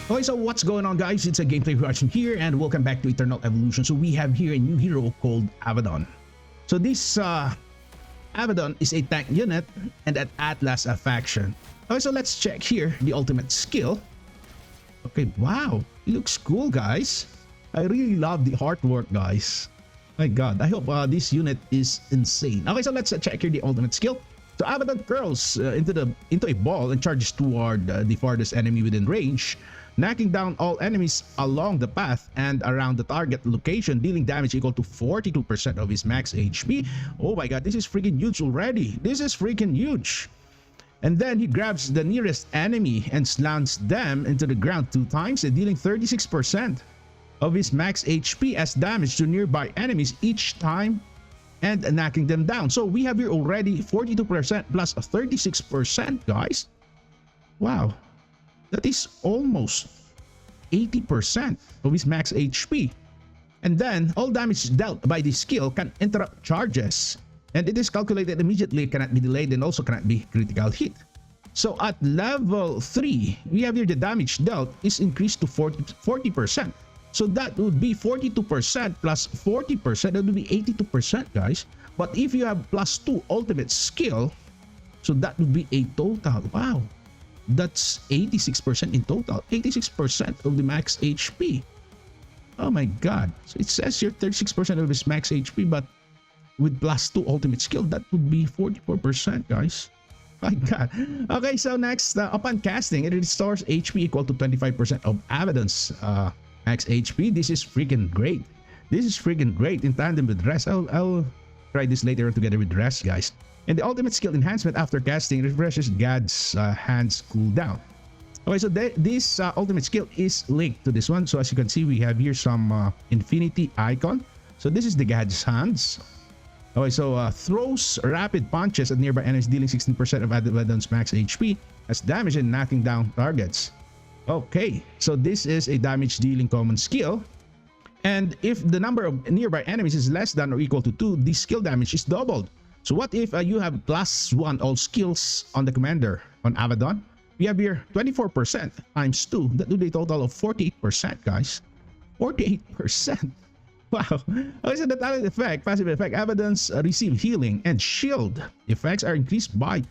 Okay, so what's going on, guys? It's a gameplay reaction here, and welcome back to Eternal Evolution. So we have here a new hero called Avadon. So this Avadon is a tank unit and an Atlas a faction. Okay, so let's check here the ultimate skill. Okay, wow, it looks cool, guys. I really love the artwork, guys. My God, I hope this unit is insane. Okay, so let's check here the ultimate skill. So Avadon curls into a ball and charges toward the farthest enemy within range, knocking down all enemies along the path and around the target location, dealing damage equal to 42% of his max HP. Oh my God, this is freaking huge already. This is freaking huge. And then he grabs the nearest enemy and slams them into the ground 2 times, dealing 36% of his max HP as damage to nearby enemies each time and knocking them down. So we have here already 42% plus 36%, guys. Wow. That is almost 80% of his max HP. And then all damage dealt by this skill can interrupt charges, and it is calculated immediately, cannot be delayed, and also cannot be critical hit. So at level 3, we have here the damage dealt is increased to 40%. So that would be 42% plus 40%, that would be 82%, guys. But if you have +2 ultimate skill, so that would be a total, wow, that's 86% in total, 86% of the max HP. Oh my God. So it says here 36% of his max HP, but with +2 ultimate skill, that would be 44%, guys. My God. Okay, so next, upon casting, it restores HP equal to 25% of Avadon's max HP. This is freaking great. This is freaking great in tandem with rest. I'll try this later on together with rest, guys. And the ultimate skill enhancement after casting refreshes Gad's hands cooldown. Okay, so this ultimate skill is linked to this one. So as you can see, we have here some infinity icon. So this is the Gad's hands. Okay, so throws rapid punches at nearby enemies, dealing 16% of Avadon's max HP as damage and knocking down targets. Okay, so this is a damage dealing common skill. And if the number of nearby enemies is less than or equal to 2, the skill damage is doubled. So what if you have +1 all skills on the commander on Avadon? We have here 24% times 2. That would be a total of 48%, guys. 48%. Wow. Okay, so the talent effect, passive effect, Avadon's receive healing and shield effects are increased by,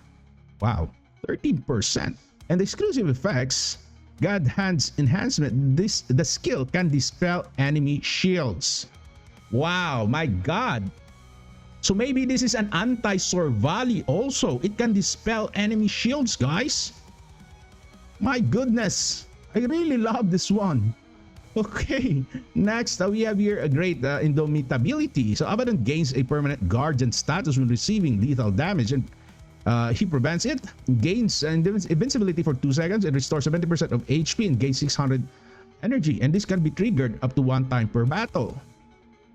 wow, 13%. And the exclusive effects, God Hands Enhancement, the skill can dispel enemy shields. Wow, my God. So maybe this is an anti-sword volley also. It can dispel enemy shields, guys. My goodness. I really love this one. Okay, next we have here a great indomitability. So Avadon gains a permanent guardian status when receiving lethal damage, and he prevents it, gains invincibility for 2 seconds, and restores 70% of HP and gains 600 energy. And this can be triggered up to 1 time per battle.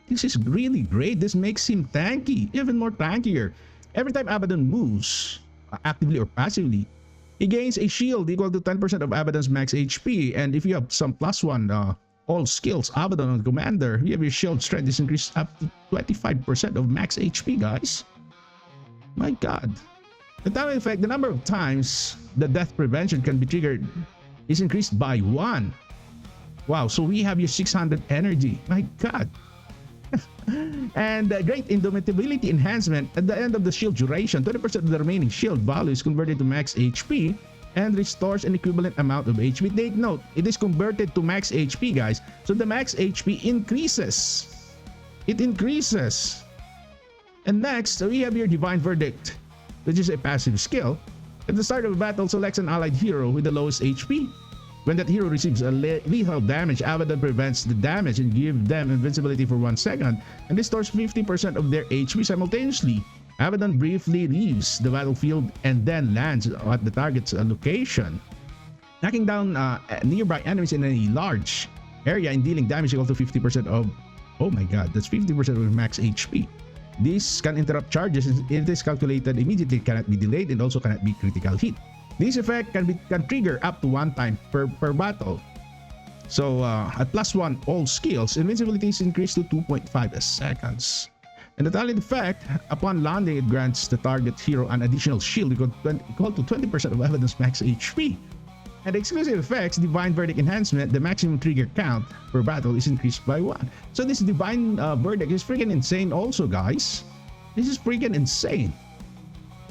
This is really great. This makes him tanky, even more tankier. Every time Avadon moves, actively or passively, he gains a shield equal to 10% of Avadon's max HP. And if you have some +1 all skills, Avadon on commander, you have your shield strength is increased up to 25% of max HP, guys. My God. The talent effect, the number of times the death prevention can be triggered is increased by 1. Wow, so we have your 600 energy. My God. And great indomitability enhancement at the end of the shield duration, 20% of the remaining shield value is converted to max HP and restores an equivalent amount of HP. Take note, it is converted to max HP, guys. So the max HP increases. It increases. And next, we have your Divine Verdict, which is a passive skill. At the start of a battle, selects an allied hero with the lowest HP. When that hero receives a lethal damage, Avadon prevents the damage and gives them invincibility for 1 second and restores 50% of their HP simultaneously. Avadon briefly leaves the battlefield and then lands at the target's location, knocking down nearby enemies in a large area and dealing damage equal to 50% of, oh my God, that's 50% of max HP. This can interrupt charges. It is calculated immediately, cannot be delayed, and also cannot be critical hit. This effect can trigger up to 1 time per battle. So at +1 all skills, invincibility is increased to 2.5 seconds. And the talent effect, upon landing, it grants the target hero an additional shield equal to 20% of Avadon's max HP. And exclusive effects, Divine Verdict Enhancement, the maximum trigger count per battle is increased by 1. So this Divine Verdict is freaking insane also, guys. This is freaking insane.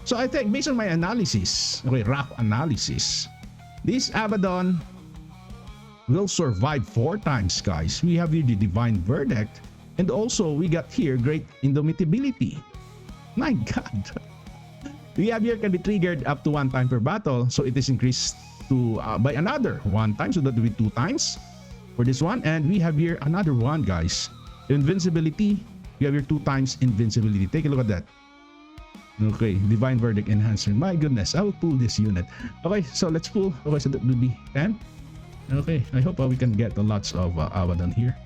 So I think based on my analysis, okay, rough analysis, this Avadon will survive 4 times, guys. We have here the Divine Verdict, and also we got here Great Indomitability. My God. We have here can be triggered up to 1 time per battle, so it is increased to by another 1 time, so that will be 2 times for this one. And we have here another one, guys. Invincibility. We have here 2 times invincibility. Take a look at that. Okay, Divine Verdict Enhancer. My goodness, I will pull this unit. Okay, so let's pull. Okay, so that will be 10. Okay, I hope we can get lots of Avadon here.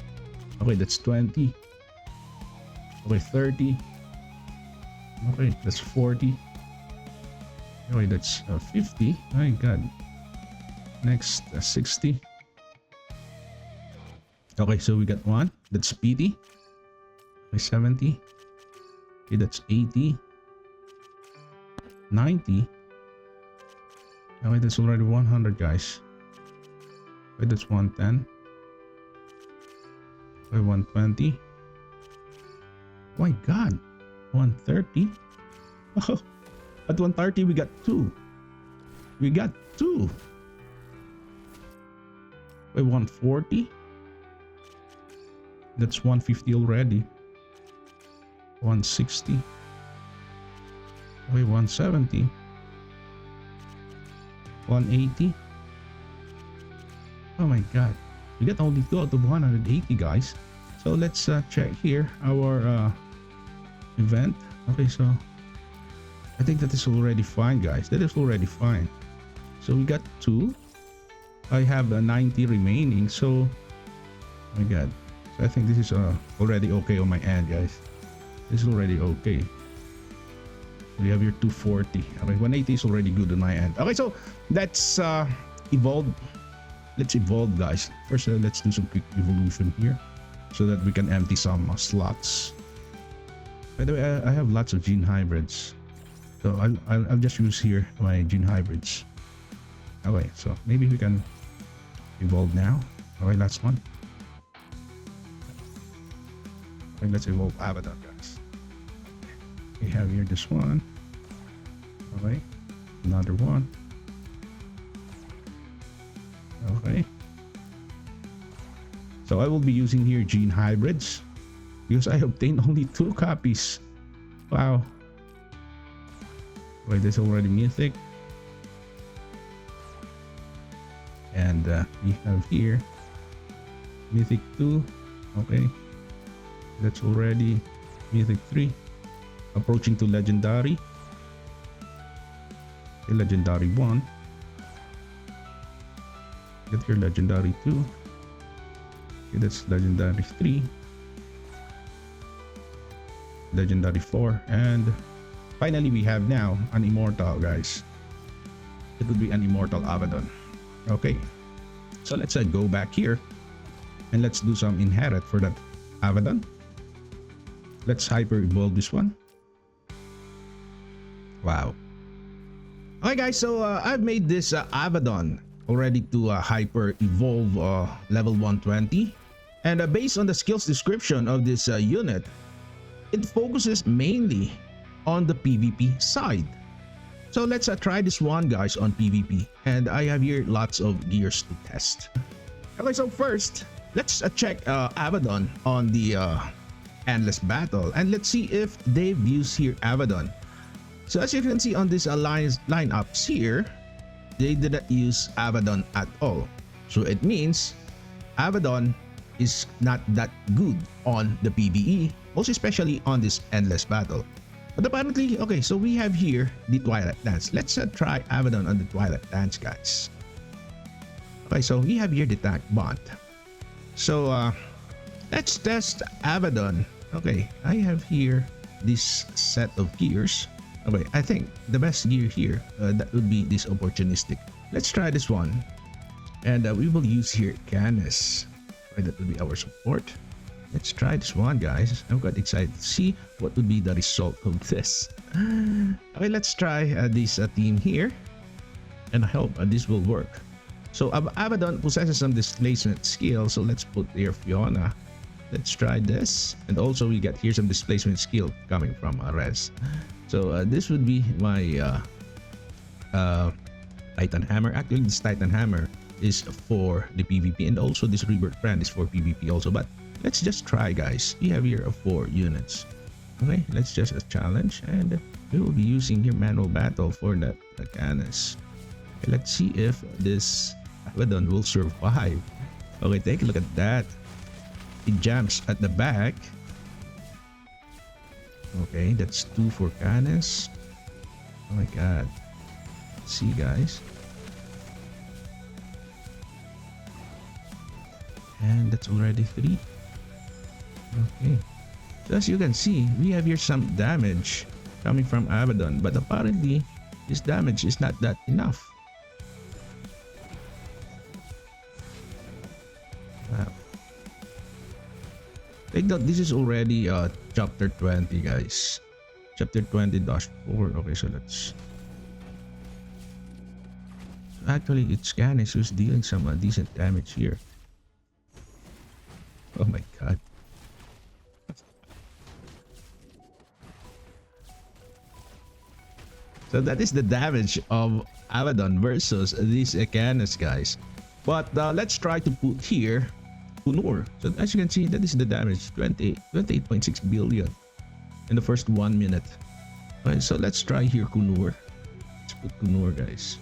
Okay, that's 20. Okay, 30. Okay, that's 40. Okay, that's 50. My God. Next, 60. Okay, so we got 1. That's PD. Okay, 70. Okay, that's 80. 90. Okay, that's already 100, guys. Okay, that's 110. Okay, 120. My God. 130. Oh, at 130 we got 2. We got 2. Okay, 140. That's 150 already. 160. Okay, 170. 180. Oh my God. We got only 2 out of 180, guys. So let's check here our event. Okay, so I think that is already fine, guys. That is already fine. So we got 2. I have 90 remaining. So, oh my God. So I think this is already okay on my end, guys. This is already okay. We have here 240. Okay, 180 is already good on my end. Okay, so let's evolve. Let's evolve, guys. First, let's do some quick evolution here so that we can empty some slots. By the way, I have lots of gene hybrids, so I'll just use here my gene hybrids. Okay, so maybe we can evolve now. Okay, last one. Okay, let's evolve Avadon, guys. We have here this one. Okay, another one. Okay, so I will be using here gene hybrids because I obtained only 2 copies. Wow. Wait, this already mythic, and we have here mythic 2. Okay, that's already mythic 3, approaching to legendary. Okay, legendary 1. Get here legendary 2. Okay, that's legendary 3. Legendary 4. And finally we have now an immortal, guys. It would be an immortal Avadon. Okay, so let's go back here and let's do some inherit for that Avadon. Let's hyper evolve this one. Wow. Okay, guys, so I've made this Avadon already to hyper evolve level 120, and based on the skills description of this unit, it focuses mainly on the PvP side. So let's try this one, guys, on PvP, and I have here lots of gears to test. Okay, so first let's check Avadon on the endless battle, and let's see if they've used here Avadon. So as you can see on these lineups here, they didn't use Avadon at all. So it means Avadon is not that good on the PvE, most especially on this endless battle. But apparently, okay, so we have here the Twilight Dance. Let's try Avadon on the Twilight Dance, guys. Okay, so we have here the tank bot. So let's test Avadon. Okay, I have here this set of gears. Okay, I think the best gear here, that would be this opportunistic. Let's try this one. And we will use here Canis. Okay, that will be our support. Let's try this one, guys. I'm quite excited to see what would be the result of this. Okay, let's try this team here. And I hope this will work. So Avadon possesses some displacement skill. So let's put here Fiona. Let's try this. And also we get here some displacement skill coming from Res. So this would be my Titan Hammer. Actually, this Titan Hammer is for the PvP, and also this Rebirth Brand is for PvP also. But let's just try, guys. We have here 4 units. Okay, let's just challenge, and we will be using here manual battle for that Canis. Okay, let's see if this Avadon will survive. Okay, take a look at that. It jumps at the back. Okay, that's 2 for Canis. Oh my god. Let's see, guys. And that's already 3. Okay. So as you can see, we have here some damage coming from Avadon, but apparently this damage is not that enough. Wow. Take note, this is already chapter 20, guys. Chapter 20-4. Okay, so let's... Actually, it's Canis who's dealing some decent damage here. Oh my god. So that is the damage of Avadon versus these Canis, guys. But let's try to put here Kunur. So as you can see, that is the damage, 28.6 billion in the first 1 minute. Okay, so let's try here Kunur. Let's put Kunur, guys.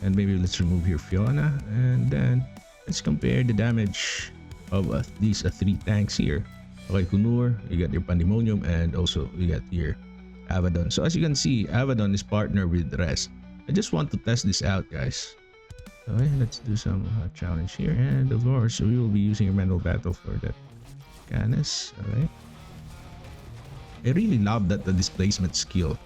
And maybe let's remove here Fiona. And then let's compare the damage of these 3 tanks here. Okay, Kunur, you got your Pandemonium, and also you got your Avadon. So as you can see, Avadon is partnered with Res. I just want to test this out, guys. Okay, let's do some challenge here, and of course we will be using a manual battle for that Canis. Okay, I really love that the displacement skill.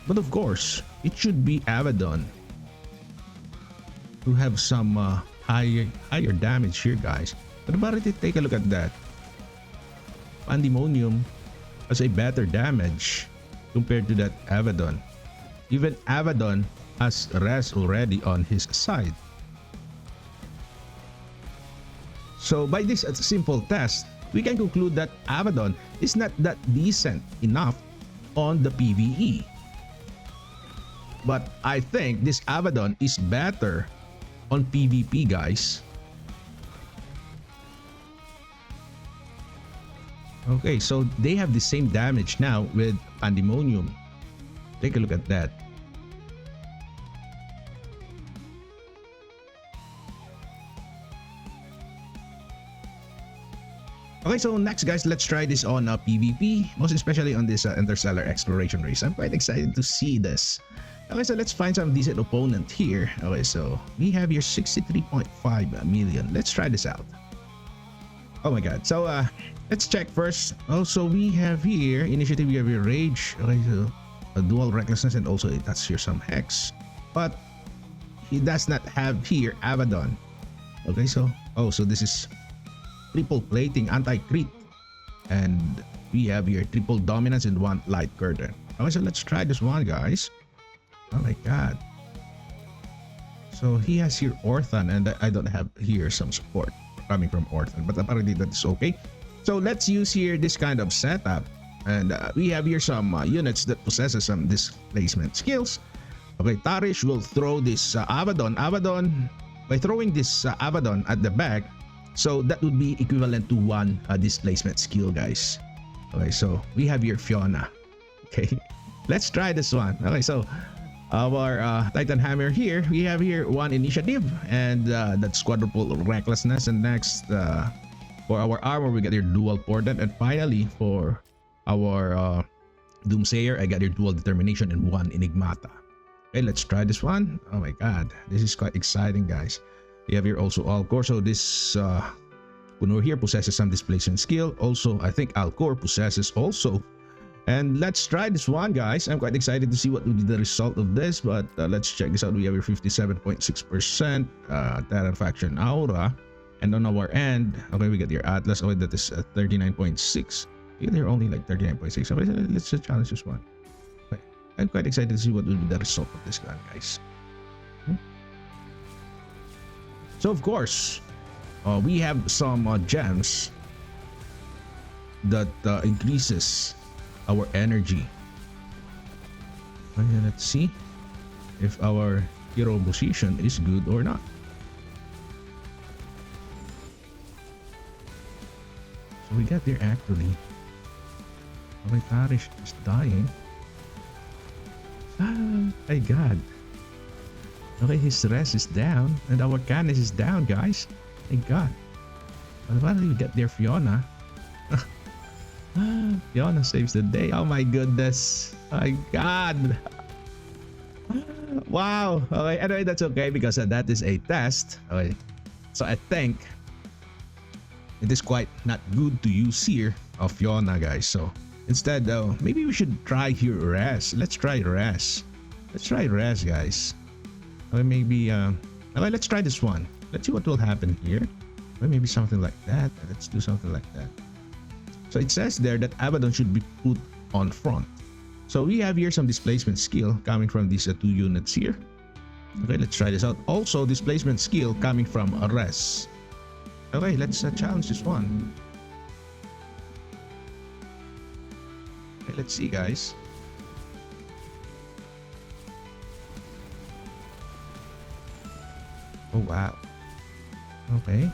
But of course, it should be Avadon who have some higher damage here, guys. But about it, take a look at that. Pandemonium has a better damage compared to that Avadon. Even Avadon has Res already on his side. So by this simple test, we can conclude that Avadon is not that decent enough on the PvE. But I think this Avadon is better on PvP, guys. Okay, so they have the same damage now with Pandemonium. Take a look at that. Okay, so next, guys, let's try this on PvP, most especially on this Interstellar exploration race. I'm quite excited to see this. Okay, so let's find some decent opponent here. Okay, so we have here 63.5 million. Let's try this out. Oh my god. So let's check first. Also, we have here initiative, we have here Rage. Okay, so a dual recklessness, and also it has here some Hex. But he does not have here Avadon. Okay, so so this is triple plating, anti-crit. And we have here triple dominance and 1 light curtain. Okay, so let's try this one, guys. Oh my god. So he has here Orthan, and I don't have here some support coming from Orthan, but apparently that's okay. So let's use here this kind of setup, and we have here some units that possesses some displacement skills. Okay, Tarish will throw this Avadon. By throwing this Avadon at the back, so that would be equivalent to 1 displacement skill, guys. Okay, so we have here Fiona. Okay, let's try this one. Okay, so our Titan Hammer here, we have here 1 initiative, and that's quadruple recklessness. And next, for our armor, we got your dual portent, and finally for our Doomsayer, I got your dual determination and 1 enigmata. Okay, let's try this one. Oh my god, this is quite exciting, guys. We have here also Alcor. So this Kunur here possesses some displacement skill. Also, I think Alcor possesses also. And let's try this one, guys. I'm quite excited to see what will be the result of this, but let's check this out. We have here 57.6% Terran Faction Aura, and on our end, okay, we get your Atlas. Okay, that is 39.6. They're only like 39.6. Okay, let's challenge this one. I'm quite excited to see what will be the result of this gun, guys. So of course, we have some gems that increases our energy. Okay, let's see if our hero position is good or not. So we got there actually. Okay, Parish is dying. Ah, my god. Okay, his rest is down and our Canis is down, guys. Thank god. But finally we get there Fiona. Fiona saves the day. Oh my goodness. My god. Wow. Okay, anyway, that's okay because that is a test. Okay. So I think it is quite not good to use here of Fiona, guys. So instead, maybe we should try here Res. Let's try Res. Let's try Res, guys. Okay, maybe okay, let's try this one. Let's see what will happen here. Or maybe something like that. Let's do something like that. So it says there that Avadon should be put on front. So we have here some displacement skill coming from these two units here. Okay, let's try this out. Also, displacement skill coming from Res. Okay, let's challenge this one. Okay, let's see, guys. Oh, wow. Okay.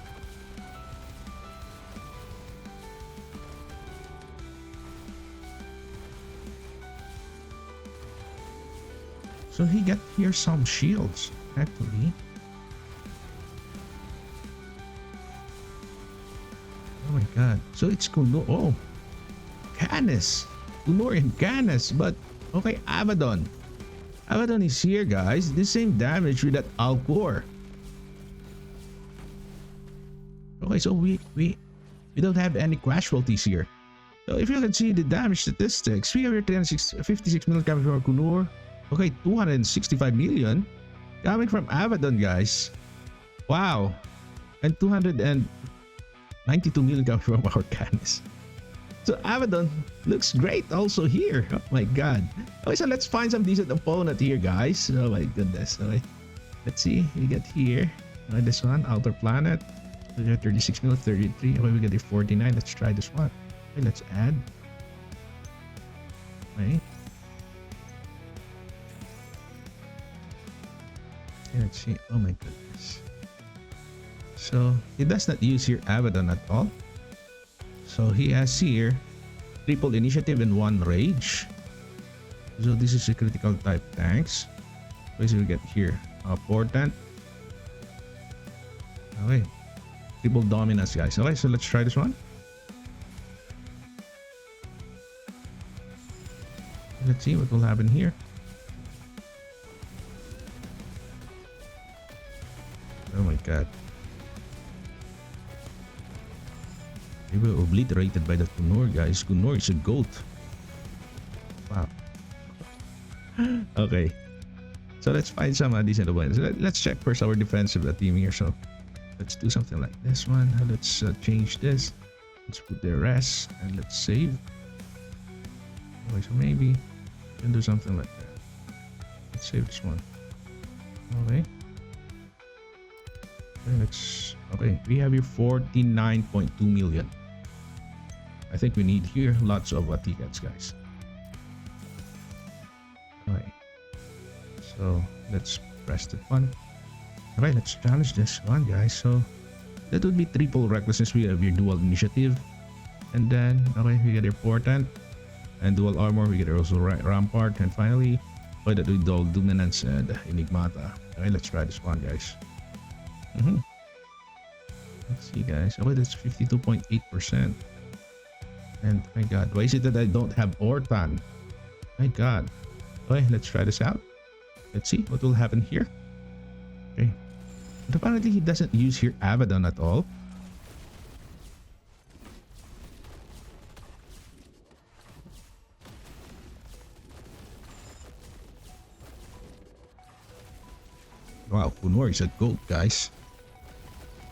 So he got here some shields, actually. Oh my god. So it's Kuno. Oh, Canis. Kunor and Canis. But, okay, Avadon. Avadon is here, guys. The same damage with that Alcor. Okay, so we don't have any casualties here. So if you can see the damage statistics, we have here 56 million coming from Kunor. Okay, 265 million coming from Avadon, guys. Wow. And 292 million coming from our Canis. So Avadon looks great also here. Oh my god. Okay, so let's find some decent opponent here, guys. Oh my goodness. Okay. Let's see. We get here. Okay, this one, Outer Planet. We got 36 million, 33. Okay, we got a 49. Let's try this one. Okay, let's add. Okay. Let's see. Oh my goodness. So he does not use here Avadon at all. So he has here triple initiative and 1 rage. So this is a critical type tanks. So we get here portent. Okay. Triple dominance, guys. Okay, so let's try this one. Let's see what will happen here. Oh my god. They were obliterated by the Kunor, guys. Kunor is a goat. Wow. Okay. So let's find some decent opponents. Let's check first our defensive team here. So let's do something like this one. Let's change this. Let's put the rest and let's save. Okay, so maybe we can do something like that. Let's save this one. Okay. Okay, we have here 49.2 million. I think we need here lots of tickets, guys. Okay, so let's press that one. Okay, let's challenge this one, guys. So that would be triple recklessness. We have your dual initiative, and then okay, we get your portent and dual armor. We get also rampart, and finally, okay, that with dual dominance and enigmata. Okay, let's try this one, guys. Let's see, guys. Oh, that's 52.8%. And my god, why is it that I don't have Ortan? My god. Okay, let's try this out. Let's see what will happen here. Okay. But apparently he doesn't use here Avadon at all. Wow, Kunor is a goat, guys.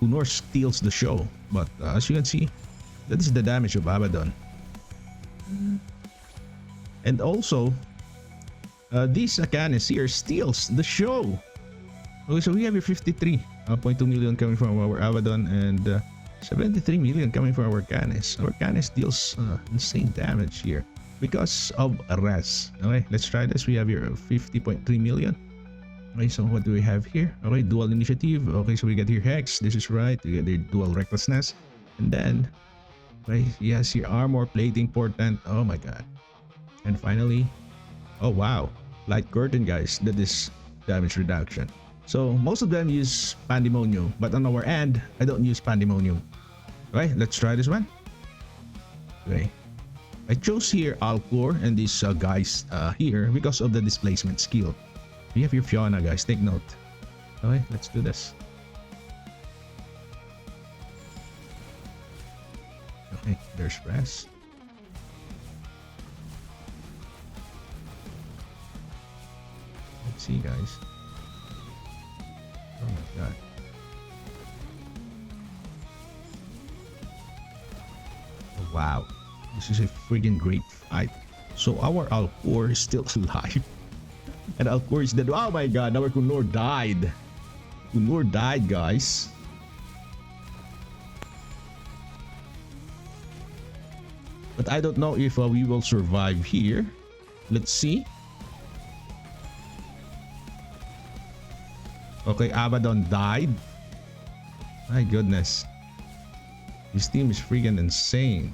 Kunor steals the show, but as you can see, that is the damage of Avadon. And also, This Akanes here steals the show. Okay, so we have your 53.2 million coming from our Avadon and 73 million coming from our Canis. Our Canis deals insane damage here because of res. Okay, let's try this. We have your 50.3 million. Okay, so what do we have here? Okay, dual initiative. Okay, so we get here Hex. This is right. We get the dual recklessness. And then, okay, yes, your armor plating portent. Oh my god. And finally, oh wow, light curtain, guys. That is damage reduction. So most of them use Pandemonium, but on our end, I don't use Pandemonium. Okay, let's try this one. Okay, I chose here Alcor and these guys here because of the displacement skill. We have your Fiona, guys. Take note. Okay, let's do this. Okay, there's Res. Let's see, guys. Oh my god. Oh, wow. This is a freaking great fight. So our Alcor is still alive. And Alcor is dead. Oh my god, our Kunor died. Kunor died, guys. But I don't know if we will survive here. Let's see. Okay, Avadon died. My goodness. This team is freaking insane.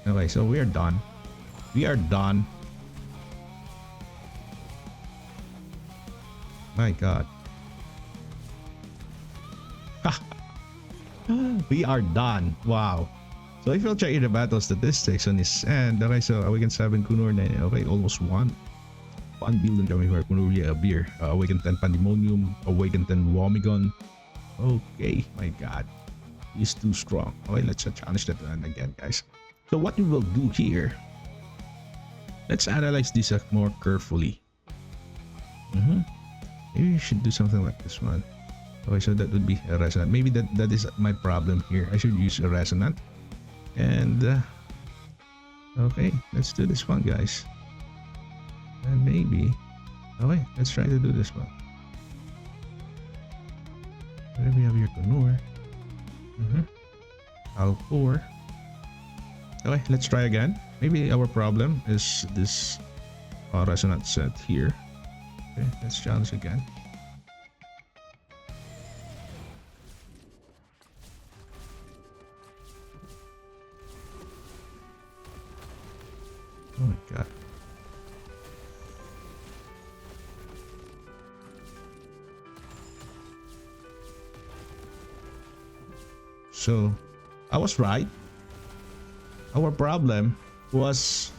Okay, so we are done. We are done. My god. We are done. Wow. So if you'll check the battle statistics on his end, okay, so Awaken 7 Kunor 9, okay, almost 1 billion coming for Kunor Beer, Awaken 10 Pandemonium, Awaken 10 Womigon. Okay, my god. He's too strong. Okay, let's challenge that one again, guys. So what we will do here, let's analyze this more carefully. Maybe we should do something like this one. Okay, so that would be a resonant. Maybe that is my problem here. I should use a resonant. And okay, let's do this one, guys. And maybe, okay, let's try to do this one. Where we have your Kunor. Alcor. Okay, let's try again. Maybe our problem is this resonant set here. Okay, let's challenge again. Oh my god. So, I was right. Our problem was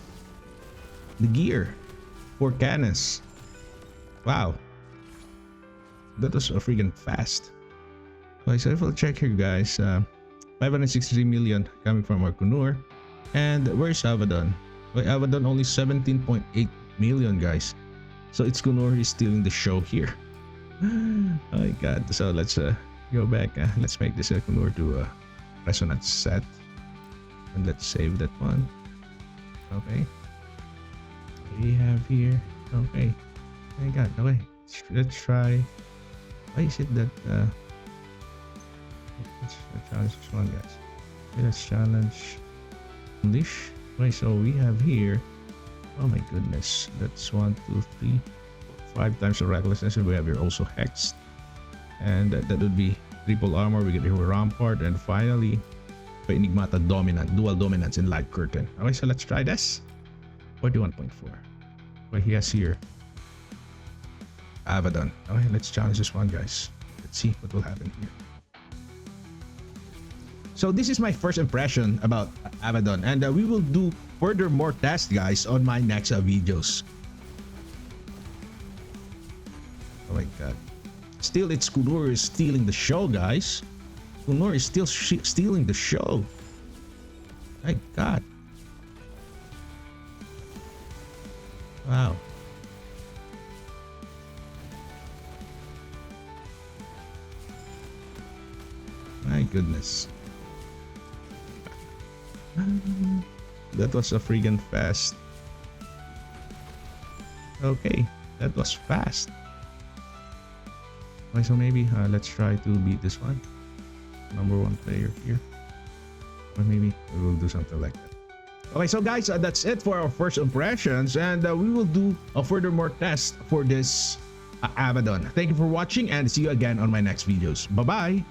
the gear for Canis. Wow. That was a freaking fast. Okay, so if we'll check here, guys, 563 million coming from our Kunor. And where's Avadon? Well, Avadon only 17.8 million, guys. So it's Kunor is stealing the show here. Oh my god. So let's go back. Let's make this Kunor to a resonance set. And let's save that one. Okay. We have here. Okay. Oh my god. Okay. Let's try. Why is it that let's challenge this one, guys. Okay, let's challenge Unleash. Okay, so we have here, oh my goodness, that's 1, 2, 3, 5 times the recklessness, and we have here also Hex, and that would be triple armor. We get here Rampart, and finally Enigmata dominant, dual dominance in light curtain. Okay, so let's try this. 41.4. Okay, he has here Avadon. Okay, let's challenge this one, guys. Let's see what will happen here. So this is my first impression about Avadon, and we will do further more tests, guys, on my next videos. Oh my god. Still, it's Kunor is stealing the show, guys. Kunor is still stealing the show. My god. Wow. My goodness. That was a freaking fast. Okay, that was fast. Okay, so maybe let's try to beat this one. Number 1 player here. Or maybe we will do something like that. Okay, so guys, that's it for our first impressions, and we will do a furthermore test for this Avadon. Thank you for watching, and see you again on my next videos. Bye-bye!